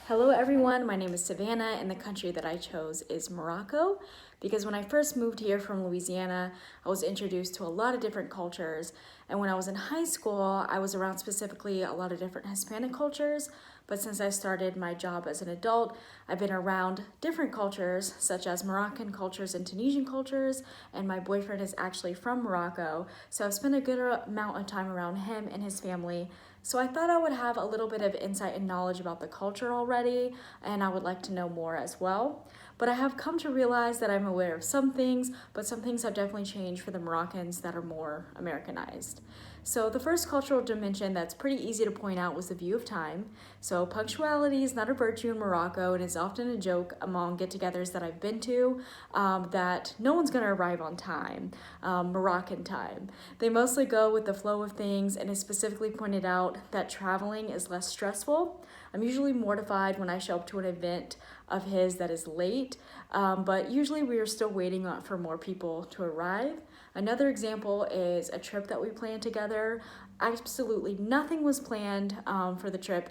Hello everyone, my name is Savannah and the country that I chose is Morocco because when I first moved here from Louisiana, I was introduced to a lot of different cultures, and when I was in high school, I was around specifically a lot of different Hispanic cultures, but since I started my job as an adult, I've been around different cultures such as Moroccan cultures and Tunisian cultures, and my boyfriend is actually from Morocco, so I've spent a good amount of time around him and his family. So I thought I would have a little bit of insight and knowledge about the culture already, and I would like to know more as well. But I have come to realize that I'm aware of some things, but some things have definitely changed for the Moroccans that are more Americanized. So the first cultural dimension that's pretty easy to point out was the view of time. So punctuality is not a virtue in Morocco, and it's often a joke among get-togethers that I've been to, that no one's gonna arrive on time, Moroccan time. They mostly go with the flow of things, and it's specifically pointed out that traveling is less stressful. I'm usually mortified when I show up to an event of his that is late, but usually we are still waiting for more people to arrive. Another example is a trip that we planned together. Absolutely nothing was planned for the trip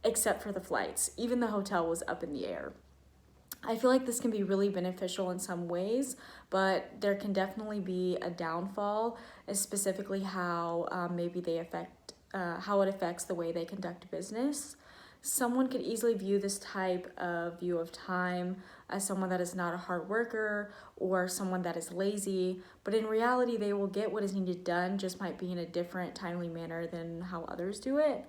except for the flights. Even the hotel was up in the air. I feel like this can be really beneficial in some ways, but there can definitely be a downfall, specifically how maybe they affect how it affects the way they conduct business. Someone could easily view this type of view of time as someone that is not a hard worker or someone that is lazy, but in reality, they will get what is needed done, just might be in a different, timely manner than how others do it.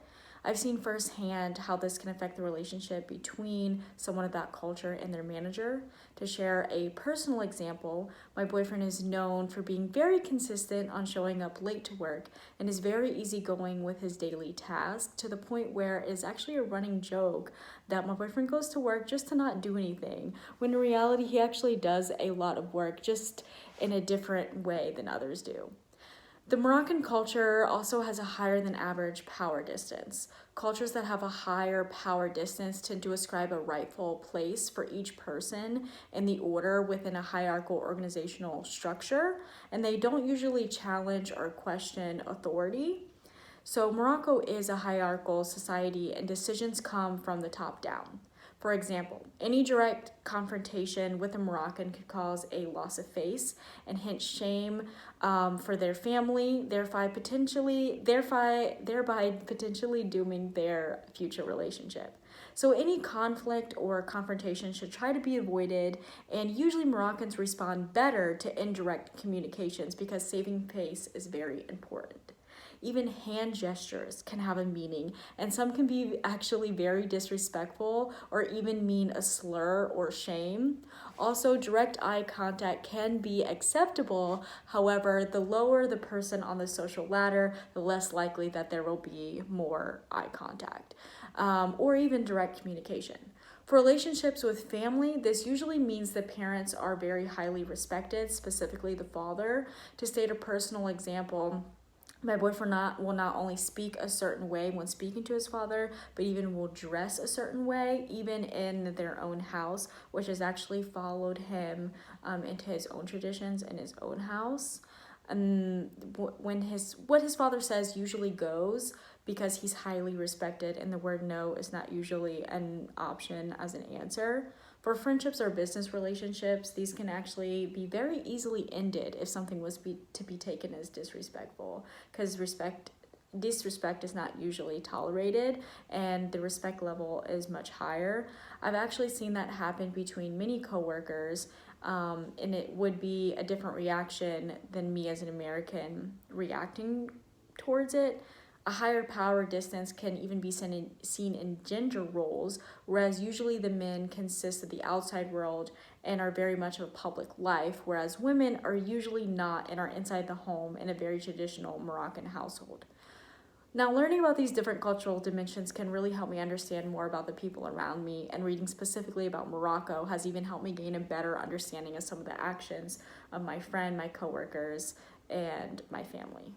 I've seen firsthand how this can affect the relationship between someone of that culture and their manager. To share a personal example, my boyfriend is known for being very consistent on showing up late to work and is very easygoing with his daily tasks, to the point where it is actually a running joke that my boyfriend goes to work just to not do anything, when in reality he actually does a lot of work, just in a different way than others do. The Moroccan culture also has a higher than average power distance. Cultures that have a higher power distance tend to ascribe a rightful place for each person in the order within a hierarchical organizational structure, and they don't usually challenge or question authority. So Morocco is a hierarchical society, and decisions come from the top down. For example, any direct confrontation with a Moroccan could cause a loss of face and hence shame for their family, thereby potentially dooming their future relationship. So any conflict or confrontation should try to be avoided, and usually Moroccans respond better to indirect communications because saving face is very important. Even hand gestures can have a meaning, and some can be actually very disrespectful or even mean a slur or shame. Also, direct eye contact can be acceptable. However, the lower the person on the social ladder, the less likely that there will be more eye contact, or even direct communication. For relationships with family, this usually means the parents are very highly respected, specifically the father. To state a personal example, my boyfriend will not only speak a certain way when speaking to his father, but even will dress a certain way, even in their own house, which has actually followed him into his own traditions in his own house. What his father says usually goes, because he's highly respected, and the word no is not usually an option as an answer. For friendships or business relationships, these can actually be very easily ended if something was to be taken as disrespectful, because disrespect is not usually tolerated, and the respect level is much higher. I've actually seen that happen between many coworkers, and it would be a different reaction than me as an American reacting towards it. A higher power distance can even be seen in gender roles, whereas usually the men consist of the outside world and are very much of a public life, whereas women are usually not and are inside the home in a very traditional Moroccan household. Now, learning about these different cultural dimensions can really help me understand more about the people around me, and reading specifically about Morocco has even helped me gain a better understanding of some of the actions of my friend, my coworkers, and my family.